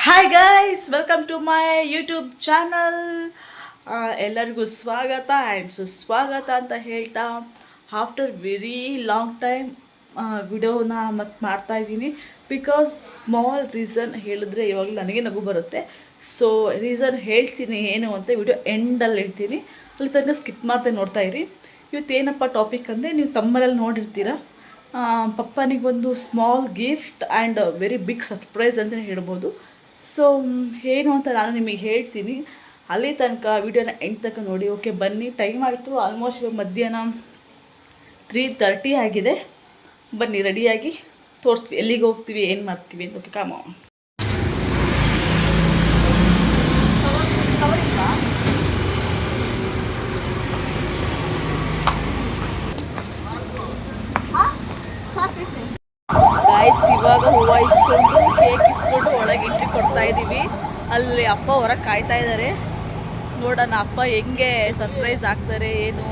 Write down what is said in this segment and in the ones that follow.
Hi guys, welcome to my YouTube channel. ಎಲ್ಲರಿಗೂ ಸ್ವಾಗತ and ಸುಸ್ವಾಗತ ಅಂತ ಹೇಳ್ತಾ ಆಫ್ಟರ್ ವೆರಿ ಲಾಂಗ್ ಟೈಮ್ ವಿಡಿಯೋನ ಮತ್ತು ಮಾಡ್ತಾಯಿದ್ದೀನಿ. ಬಿಕಾಸ್ ಸ್ಮಾಲ್ ರೀಸನ್ ಹೇಳಿದ್ರೆ ಇವಾಗಲೂ ನನಗೆ ನಗು ಬರುತ್ತೆ. ಸೊ ರೀಸನ್ ಹೇಳ್ತೀನಿ ಏನು ಅಂತ ವಿಡಿಯೋ ಎಂಡಲ್ಲಿ ಹೇಳ್ತೀನಿ, ಅಲ್ಲಿ ತನಕ ಸ್ಕಿಪ್ ಮಾಡ್ತಾ ನೋಡ್ತಾಯಿರಿ. ಇವತ್ತೇನಪ್ಪ ಟಾಪಿಕ್ ಅಂದರೆ, ನೀವು ತಮ್ಮಲ್ಲಿ ನೋಡಿರ್ತೀರ, ಪಪ್ಪನಿಗೊಂದು small gift and very big surprise ಅಂತಲೇ ಹೇಳ್ಬೋದು. ಸೊ ಏನು ಅಂತ ನಾನು ನಿಮಗೆ ಹೇಳ್ತೀನಿ, ಅಲ್ಲಿ ತನಕ ವಿಡಿಯೋನ ಎಂಡ್ ತನಕ ನೋಡಿ. ಓಕೆ, ಬನ್ನಿ. ಟೈಮ್ ಆಯಿತು ಆಲ್ಮೋಸ್ಟ್ ಮಧ್ಯಾಹ್ನ 3:30 ಆಗಿದೆ. ಬನ್ನಿ, ರೆಡಿಯಾಗಿ ತೋರಿಸ್ತೀವಿ ಎಲ್ಲಿಗೆ ಹೋಗ್ತೀವಿ, ಏನು ಮಾಡ್ತೀವಿ ಅಂತ. ಓಕೆ, ಕಾಮ. ಗಾಯ್ಸ್, ಇವಾಗ ಹೂವು ಇಸ್ಕೊಂಡು ಕೇಕ್ ಇಸ್ಕೊಂಡು ಒಳಗೆ ಎಂಟ್ರಿ ಕೊಡ್ತಾ ಇದ್ದೀವಿ. ಅಲ್ಲಿ ಅಪ್ಪ ಹೊರಗೆ ಕಾಯ್ತಾ ಇದ್ದಾರೆ. ನೋಡೋಣ ಅಪ್ಪ ಹೆಂಗೆ ಸರ್ಪ್ರೈಸ್ ಆಗ್ತಾರೆ ಏನು.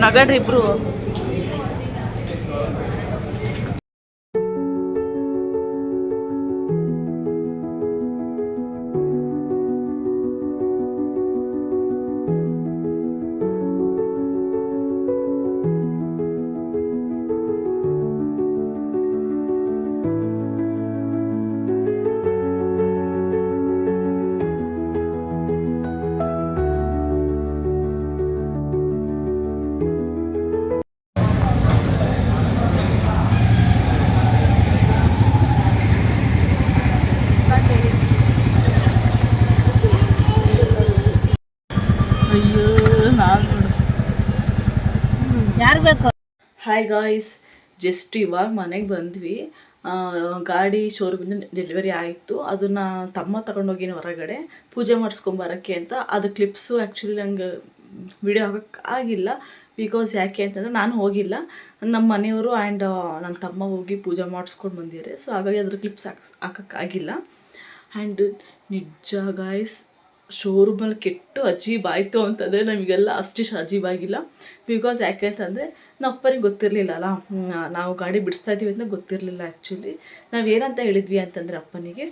ನಗಡ್ರಿ ಇಬ್ರು. ಯಾರು ಬೇಕು? ಹಾಯ್ ಗಾಯ್ಸ್, ಜಸ್ಟ್ ಇವಾಗ ಮನೆಗೆ ಬಂದ್ವಿ. ಗಾಡಿ ಶೋರೂಮಿಂದ ಡೆಲಿವರಿ ಆಯಿತು. ಅದನ್ನು ತಮ್ಮ ತಗೊಂಡೋಗಿನ ಹೊರಗಡೆ ಪೂಜೆ ಮಾಡಿಸ್ಕೊಂಬರೋಕ್ಕೆ ಅಂತ. ಅದು ಕ್ಲಿಪ್ಸು ಆ್ಯಕ್ಚುಲಿ ನಂಗೆ ವಿಡಿಯೋ ಹಾಕೋಕ್ಕೆ ಆಗಿಲ್ಲ. ಬಿಕಾಸ್ ಯಾಕೆ ಅಂತಂದರೆ ನಾನು ಹೋಗಿಲ್ಲ, ನಮ್ಮ ಮನೆಯವರು ಆ್ಯಂಡ್ ನನ್ನ ತಮ್ಮ ಹೋಗಿ ಪೂಜೆ ಮಾಡಿಸ್ಕೊಂಡು ಬಂದಿದ್ದಾರೆ. ಸೊ ಹಾಗಾಗಿ ಅದ್ರ ಕ್ಲಿಪ್ಸ್ ಹಾಕೋಕ್ಕಾಗಿಲ್ಲ. ಆ್ಯಂಡ್ ನಿಜ ಗಾಯ್ಸ್, ಶೋರೂಮಲ್ಲಿ ಕೆಟ್ಟು ಅಜೀಬಾಯಿತು ಅಂತಂದರೆ ನಮಗೆಲ್ಲ ಅಷ್ಟಿಷ್ಟು ಅಜೀಬಾಗಿಲ್ಲ. ಬಿಕಾಸ್ ಯಾಕೆ ಅಂತಂದರೆ ನಾವು ಅಪ್ಪನಿಗೆ ಗೊತ್ತಿರಲಿಲ್ಲ ಅಲ್ಲ, ನಾವು ಗಾಡಿ ಬಿಡಿಸ್ತಾ ಇದ್ದೀವಿ ಅಂತ ಗೊತ್ತಿರಲಿಲ್ಲ. ಆ್ಯಕ್ಚುಲಿ ನಾವೇನಂತ ಹೇಳಿದ್ವಿ ಅಂತಂದರೆ ಅಪ್ಪನಿಗೆ,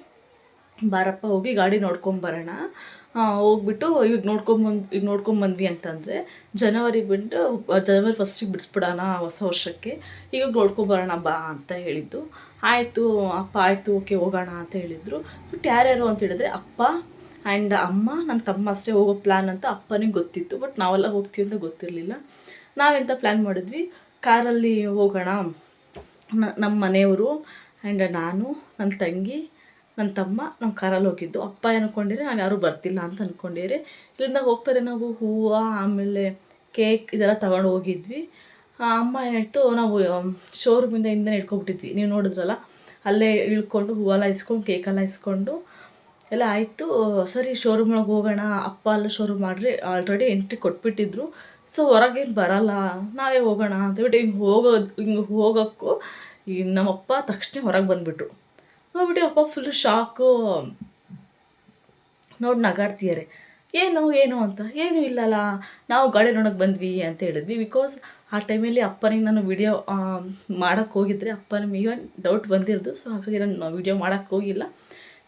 ಬಾರಪ್ಪ ಹೋಗಿ ಗಾಡಿ ನೋಡ್ಕೊಂಬರೋಣ, ಹೋಗ್ಬಿಟ್ಟು ಈಗ ನೋಡ್ಕೊಂಬಂದ್ವಿ ಅಂತಂದರೆ ಜನವರಿ ಫಸ್ಟಿಗೆ ಬಿಡಿಸ್ಬಿಡೋಣ ಹೊಸ ವರ್ಷಕ್ಕೆ, ಈಗ ನೋಡ್ಕೊಂಬರೋಣ ಬಾ ಅಂತ ಹೇಳಿದ್ದು. ಆಯಿತು ಅಪ್ಪ, ಆಯಿತು ಓಕೆ ಹೋಗೋಣ ಅಂತ ಹೇಳಿದರು. ಬಟ್ ಯಾರ್ಯಾರು ಅಂತ ಹೇಳಿದ್ರೆ ಅಪ್ಪ ಆ್ಯಂಡ್ ಅಮ್ಮ, ನನ್ನ ತಮ್ಮ ಅಷ್ಟೇ ಹೋಗೋ ಪ್ಲ್ಯಾನ್ ಅಂತ ಅಪ್ಪನಿಗೆ ಗೊತ್ತಿತ್ತು. ಬಟ್ ನಾವೆಲ್ಲ ಹೋಗ್ತೀವಿ ಅಂತ ಗೊತ್ತಿರಲಿಲ್ಲ. ನಾವೆಂತ ಪ್ಲ್ಯಾನ್ ಮಾಡಿದ್ವಿ, ಕಾರಲ್ಲಿ ಹೋಗೋಣ, ನಮ್ಮ ಮನೆಯವರು ಆ್ಯಂಡ್ ನಾನು, ನನ್ನ ತಂಗಿ, ನನ್ನ ತಮ್ಮ ನಾವು ಕಾರಲ್ಲಿ ಹೋಗಿದ್ದು. ಅಪ್ಪ ಅಂದ್ಕೊಂಡಿದ್ರೆ ನಾವು ಯಾರೂ ಬರ್ತಿಲ್ಲ ಅಂತ ಅಂದ್ಕೊಂಡಿರಿ. ಇಲ್ಲಿಂದ ಹೋಗ್ತಾರೆ ನಾವು ಹೂವು ಆಮೇಲೆ ಕೇಕ್ ಇದೆಲ್ಲ ತಗೊಂಡು ಹೋಗಿದ್ವಿ. ಅಮ್ಮ ಏನಾಯಿತು, ನಾವು ಶೋರೂಮಿಂದ ಹಿಂದೆ ಇಟ್ಕೊಬಿಟ್ಟಿದ್ವಿ, ನೀವು ನೋಡಿದ್ರಲ್ಲ, ಅಲ್ಲೇ ಇಳ್ಕೊಂಡು ಹೂವೆಲ್ಲ ಇಸ್ಕೊಂಡು ಕೇಕೆಲ್ಲ ಇಸ್ಕೊಂಡು ಎಲ್ಲ ಆಯಿತು. ಸರಿ ಶೋರೂಮ್ನಾಗ ಹೋಗೋಣ, ಅಪ್ಪ ಅಲ್ಲ ಶೋರೂಮ್ ಮಾಡ್ರಿ ಆಲ್ರೆಡಿ ಎಂಟ್ರಿ ಕೊಟ್ಬಿಟ್ಟಿದ್ರು. ಸೊ ಹೊರಗೇನು ಬರೋಲ್ಲ, ನಾವೇ ಹೋಗೋಣ ಅಂತೇಳ್ಬಿಟ್ಟು ಹಿಂಗೆ ಹೋಗೋಕ್ಕೂ ಈ ನಮ್ಮಪ್ಪ ತಕ್ಷಣ ಹೊರಗೆ ಬಂದುಬಿಟ್ರು. ನೋಡ್ಬಿಟ್ಟು ಅಪ್ಪ ಫುಲ್ಲು ಶಾಕು, ನೋಡಿ ನಗಾಡ್ತಿದ್ದಾರೆ. ಏನು ಅಂತ, ಏನೂ ಇಲ್ಲಲ್ಲ, ನಾವು ಗಾಡಿ ನೋಡೋಕೆ ಬಂದ್ವಿ ಅಂತ ಹೇಳಿದ್ವಿ. ಬಿಕಾಸ್ ಆ ಟೈಮಲ್ಲಿ ಅಪ್ಪನಿಗೆ ನಾನು ವಿಡಿಯೋ ಮಾಡೋಕ್ಕೆ ಹೋಗಿದ್ರೆ ಅಪ್ಪನಿಗೆ ಈವನ್ ಡೌಟ್ ಬಂದಿರೋದು. ಸೊ ಹಾಗಾಗಿ ನಾನು ವಿಡಿಯೋ ಮಾಡೋಕ್ಕೆ ಹೋಗಿಲ್ಲ.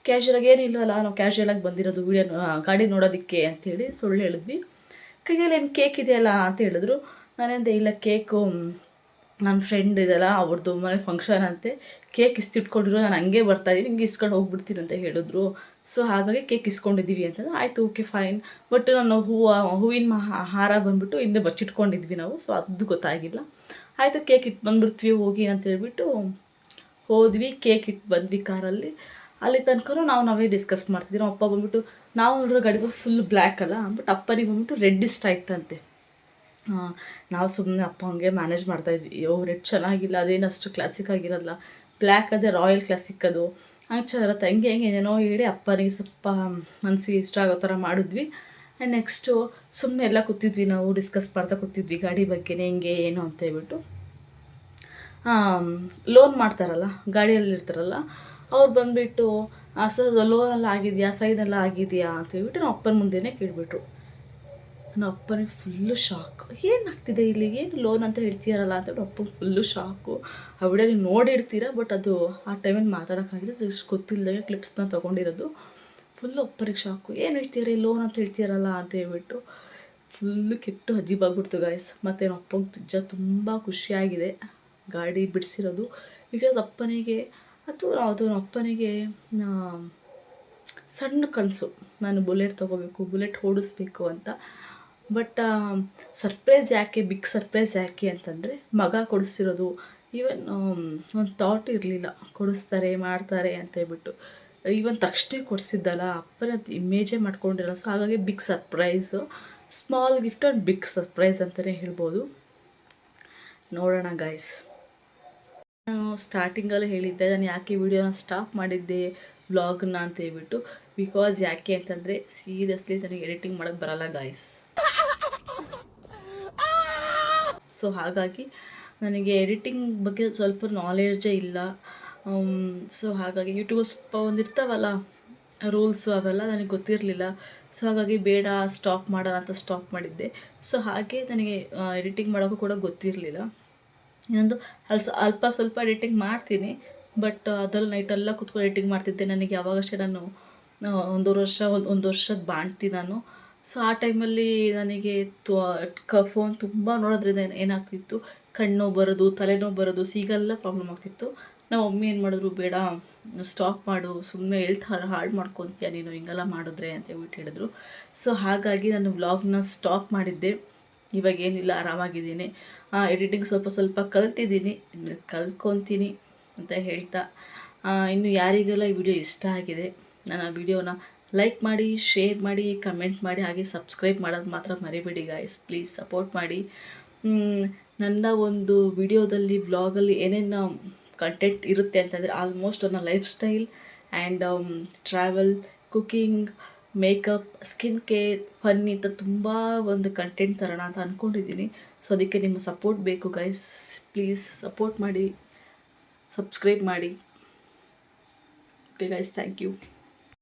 ಕ್ಯಾಶುಯಲಾಗಿ ಏನಿಲ್ಲವಲ್ಲ, ನಾವು ಕ್ಯಾಶುಯಲಾಗಿ ಬಂದಿರೋದು ವಿಡಿಯೋ ಗಾಡಿ ನೋಡೋದಕ್ಕೆ ಅಂಥೇಳಿ ಸುಳ್ಳು ಹೇಳಿದ್ವಿ. ಕೈಯಲ್ಲಿ ಏನು ಕೇಕ್ ಇದೆಯಲ್ಲ ಅಂತ ಹೇಳಿದ್ರು. ನಾನೆಂದೆ ಇಲ್ಲ, ಕೇಕು ನನ್ನ ಫ್ರೆಂಡ್ ಇದೆಲ್ಲ ಅವ್ರದ್ದು ಮನೆ ಫಂಕ್ಷನ್ ಅಂತೆ, ಕೇಕ್ ಇಸ್ತಿಟ್ಕೊಂಡಿರೋ, ನಾನು ಹಂಗೆ ಬರ್ತಾಯಿದ್ದೀನಿ, ಹಿಂಗೆ ಇಸ್ಕೊಂಡು ಹೋಗ್ಬಿಡ್ತೀನಿ ಅಂತ ಹೇಳಿದ್ರು. ಸೊ ಹಾಗಾಗಿ ಕೇಕ್ ಇಸ್ಕೊಂಡಿದ್ದೀವಿ ಅಂತಂದ್ರೆ ಆಯಿತು ಓಕೆ ಫೈನ್. ಬಟ್ ನಾನು ಹೂವಿನ ಹಾರ ಬಂದುಬಿಟ್ಟು ಹಿಂದೆ ಬಚ್ಚಿಟ್ಕೊಂಡಿದ್ವಿ ನಾವು. ಸೊ ಅದು ಗೊತ್ತಾಗಿಲ್ಲ. ಆಯಿತು ಕೇಕ್ ಇಟ್ಟು ಬಂದುಬಿಡ್ತೀವಿ ಹೋಗಿ ಅಂತ ಹೇಳ್ಬಿಟ್ಟು ಹೋದ್ವಿ. ಕೇಕ್ ಇಟ್ಟು ಬಂದ್ವಿ ಕಾರಲ್ಲಿ. ಅಲ್ಲಿ ತನಕ ನಾವೇ ಡಿಸ್ಕಸ್ ಮಾಡ್ತಿದ್ವಿ. ನಮ್ಮ ಅಪ್ಪ ಬಂದುಬಿಟ್ಟು, ನಾವು ನೋಡಿರೋ ಗಾಡಿಗೂ ಫುಲ್ ಬ್ಲ್ಯಾಕ್ ಅಲ್ಲ, ಬಟ್ ಅಪ್ಪನಿಗೆ ಬಂದುಬಿಟ್ಟು ರೆಡ್ ಇಷ್ಟ ಆಯ್ತಂತೆ. ನಾವು ಸುಮ್ಮನೆ ಅಪ್ಪ ಹಂಗೆ ಮ್ಯಾನೇಜ್ ಮಾಡ್ತಾಯಿದ್ವಿ. ರೆಡ್ ಚೆನ್ನಾಗಿಲ್ಲ, ಅದೇನು ಅಷ್ಟು ಕ್ಲಾಸಿಕ್ ಆಗಿರಲ್ಲ, ಬ್ಲ್ಯಾಕ್ ಅದೇ ರಾಯಲ್ ಕ್ಲಾಸಿಕ್ ಅದು ಹಂಗೆ ಚೆನ್ನಾಗಿರುತ್ತೆ. ಹಂಗೆ ಏನೇನೋ ಹೇಳಿ ಅಪ್ಪನಿಗೆ ಸ್ವಲ್ಪ ಮನಸ್ಸಿಗೆ ಇಷ್ಟ ಆಗೋ ಥರ ಮಾಡಿದ್ವಿ. ಆ್ಯಂಡ್ ನೆಕ್ಸ್ಟು ಸುಮ್ಮನೆ ಎಲ್ಲ ಕೂತಿದ್ವಿ, ನಾವು ಡಿಸ್ಕಸ್ ಮಾಡ್ತಾ ಕೂತಿದ್ವಿ ಗಾಡಿ ಬಗ್ಗೆನೇ, ಹಿಂಗೆ ಏನು ಅಂತ ಹೇಳ್ಬಿಟ್ಟು. ಲೋನ್ ಮಾಡ್ತಾರಲ್ಲ, ಗಾಡಿಯಲ್ಲಿ ಇರ್ತಾರಲ್ಲ, ಅವ್ರು ಬಂದುಬಿಟ್ಟು ಲೋನೆಲ್ಲ ಆಗಿದೆಯಾ, ಸೈನೆಲ್ಲ ಆಗಿದೆಯಾ ಅಂತ ಹೇಳ್ಬಿಟ್ಟು ನಾವು ಅಪ್ಪನ ಮುಂದೆನೇ ಕೇಳಿಬಿಟ್ರು. ನಮ್ಮ ಅಪ್ಪನಿಗೆ ಫುಲ್ಲು ಶಾಕು, ಏನಾಗ್ತಿದೆ ಇಲ್ಲಿ, ಏನು ಲೋನ್ ಅಂತ ಹೇಳ್ತೀರಲ್ಲ ಅಂತ ಹೇಳಿ ಅಪ್ಪನಿಗೆ ಫುಲ್ಲು ಶಾಕು. ಆ ವಿಡಿಯೋ ನೀವು ನೋಡಿರ್ತೀರ, ಬಟ್ ಅದು ಆ ಟೈಮಲ್ಲಿ ಮಾತಾಡೋಕ್ಕಾಗಿದೆ, ಜಸ್ಟ್ ಗೊತ್ತಿಲ್ಲದೆ ಕ್ಲಿಪ್ಸ್ನ ತೊಗೊಂಡಿರೋದು. ಫುಲ್ಲು ಅಪ್ಪನಿಗೆ ಶಾಕು, ಏನು ಹೇಳ್ತೀರಿ ಲೋನ್ ಅಂತ ಹೇಳ್ತೀರಲ್ಲ ಅಂತ ಹೇಳ್ಬಿಟ್ಟು ಫುಲ್ಲು ಕೆಟ್ಟು ಅಜೀಬಾಗ್ಬಿಡ್ತು ಗಾಯ್ಸ್. ಮತ್ತು ನಮ್ಮ ಅಪ್ಪಂಗೆ ತುಂಬ ಖುಷಿಯಾಗಿದೆ ಗಾಡಿ ಬಿಡಿಸಿರೋದು. ಬಿಕಾಸ್ ಅಪ್ಪನಿಗೆ ಅದು ನಮ್ಮ ಅಪ್ಪನಿಗೆ ಸಣ್ಣ ಕನಸು, ನಾನು ಬುಲೆಟ್ ತೊಗೋಬೇಕು, ಬುಲೆಟ್ ಓಡಿಸ್ಬೇಕು ಅಂತ. ಬಟ್ ಸರ್ಪ್ರೈಸ್ ಯಾಕೆ, ಬಿಗ್ ಸರ್ಪ್ರೈಸ್ ಯಾಕೆ ಅಂತಂದರೆ ಮಗ ಕೊಡಿಸ್ತಿರೋದು. ಈವನ್ ಒಂದು ಥಾಟ್ ಇರಲಿಲ್ಲ ಕೊಡಿಸ್ತಾರೆ ಮಾಡ್ತಾರೆ ಅಂತ ಹೇಳ್ಬಿಟ್ಟು. ಈವನ್ ತಕ್ಷಣ ಕೊಡಿಸಿದ್ದಲ್ಲ, ಅಪ್ಪನ ಇಮೇಜೇ ಮಾಡ್ಕೊಂಡಿರಲ್ಲ. ಸೊ ಹಾಗಾಗಿ big surprise, small gift and big surprise ಅಂತಲೇ ಹೇಳ್ಬೋದು. ನೋಡೋಣ ಗಾಯ್ಸ್. ನಾನು ಸ್ಟಾರ್ಟಿಂಗಲ್ಲೂ ಹೇಳಿದ್ದೆ ನಾನು ಯಾಕೆ ವಿಡಿಯೋನ ಸ್ಟಾಪ್ ಮಾಡಿದ್ದೆ ವ್ಲಾಗ್ನ ಅಂತ ಹೇಳ್ಬಿಟ್ಟು. ಬಿಕಾಸ್ ಯಾಕೆ ಅಂತಂದರೆ ಸೀರಿಯಸ್ಲಿ ನನಗೆ ಎಡಿಟಿಂಗ್ ಮಾಡೋಕ್ಕೆ ಬರಲ್ಲ ಗಾಯ್ಸ್. ಸೊ ಹಾಗಾಗಿ ನನಗೆ ಎಡಿಟಿಂಗ್ ಬಗ್ಗೆ ಸ್ವಲ್ಪ ನಾಲೆಡ್ಜೇ ಇಲ್ಲ. ಸೊ ಹಾಗಾಗಿ ಯೂಟ್ಯೂಬ್ ಸ್ವಲ್ಪ ಒಂದಿರ್ತಾವಲ್ಲ ರೂಲ್ಸು, ಅವೆಲ್ಲ ನನಗೆ ಗೊತ್ತಿರಲಿಲ್ಲ. ಸೊ ಹಾಗಾಗಿ ಬೇಡ ಸ್ಟಾಪ್ ಮಾಡೋಣ ಅಂತ ಸ್ಟಾಪ್ ಮಾಡಿದ್ದೆ. ಸೊ ಹಾಗೆ ನನಗೆ ಎಡಿಟಿಂಗ್ ಮಾಡೋಕ್ಕೂ ಕೂಡ ಗೊತ್ತಿರಲಿಲ್ಲ. ಇನ್ನೊಂದು ಅಲ್ಪ ಸ್ವಲ್ಪ ಎಡಿಟಿಂಗ್ ಮಾಡ್ತೀನಿ, ಬಟ್ ಅದರಲ್ಲಿ ನೈಟೆಲ್ಲ ಕೂತ್ಕೊಂಡು ಎಡಿಟಿಂಗ್ ಮಾಡ್ತಿದ್ದೆ. ನನಗೆ ಯಾವಾಗಷ್ಟೇ ನಾನು ಒಂದು ವರ್ಷದ ಬಾಣ್ತಿ ನಾನು. ಸೊ ಆ ಟೈಮಲ್ಲಿ ನನಗೆ ಫೋನ್ ತುಂಬ ನೋಡೋದ್ರಿಂದ ಏನಾಗ್ತಿತ್ತು, ಕಣ್ಣು ಬರೋದು, ತಲೆನೋವು ಬರೋದು, ಸೀಗೆಲ್ಲ ಪ್ರಾಬ್ಲಮ್ ಆಗ್ತಿತ್ತು. ನಮ್ಮ ಮಮ್ಮಿ ಏನು ಮಾಡಿದ್ರು, ಬೇಡ ಸ್ಟಾಪ್ ಮಾಡು, ಸುಮ್ಮನೆ ಹಾಳು ಮಾಡ್ಕೊತೀಯ ನೀನು ಹಿಂಗೆಲ್ಲ ಮಾಡಿದ್ರೆ ಅಂತ ಹೇಳ್ಬಿಟ್ಟು ಹೇಳಿದ್ರು. ಸೊ ಹಾಗಾಗಿ ನಾನು ವ್ಲಾಗ್ನ ಸ್ಟಾಪ್ ಮಾಡಿದ್ದೆ. ಇವಾಗೇನಿಲ್ಲ, ಆರಾಮಾಗಿದ್ದೀನಿ. ಎಡಿಟಿಂಗ್ ಸ್ವಲ್ಪ ಕಲ್ತಿದ್ದೀನಿ, ಕಲ್ತ್ಕೊತೀನಿ ಅಂತ ಹೇಳ್ತಾ, ಇನ್ನು ಯಾರಿಗೆಲ್ಲ ಈ ವಿಡಿಯೋ ಇಷ್ಟ ಆಗಿದೆ ನಾನು ಆ ವಿಡಿಯೋನ ಲೈಕ್ ಮಾಡಿ, ಶೇರ್ ಮಾಡಿ, ಕಮೆಂಟ್ ಮಾಡಿ, ಹಾಗೆ ಸಬ್ಸ್ಕ್ರೈಬ್ ಮಾಡೋದು ಮಾತ್ರ ಮರಿಬೇಡಿ ಗಾಯ್ಸ್. ಪ್ಲೀಸ್ ಸಪೋರ್ಟ್ ಮಾಡಿ. ನನ್ನ ಒಂದು ವಿಡಿಯೋದಲ್ಲಿ ವ್ಲಾಗಲ್ಲಿ ಏನೇನು ಕಂಟೆಂಟ್ ಇರುತ್ತೆ ಅಂತಂದರೆ ಆಲ್ಮೋಸ್ಟ್ ನನ್ನ life style and travel, cooking, makeup, skin care, fun ಇಂಥ ತುಂಬ ಒಂದು ಕಂಟೆಂಟ್ ತರೋಣ ಅಂತ ಅಂದ್ಕೊಂಡಿದ್ದೀನಿ. ಸೊ ಅದಕ್ಕೆ ನಿಮ್ಮ ಸಪೋರ್ಟ್ ಬೇಕು ಗೈಸ್. ಪ್ಲೀಸ್ ಸಪೋರ್ಟ್ ಮಾಡಿ, ಸಬ್ಸ್ಕ್ರೈಬ್ ಮಾಡಿ. Okay guys, thank you.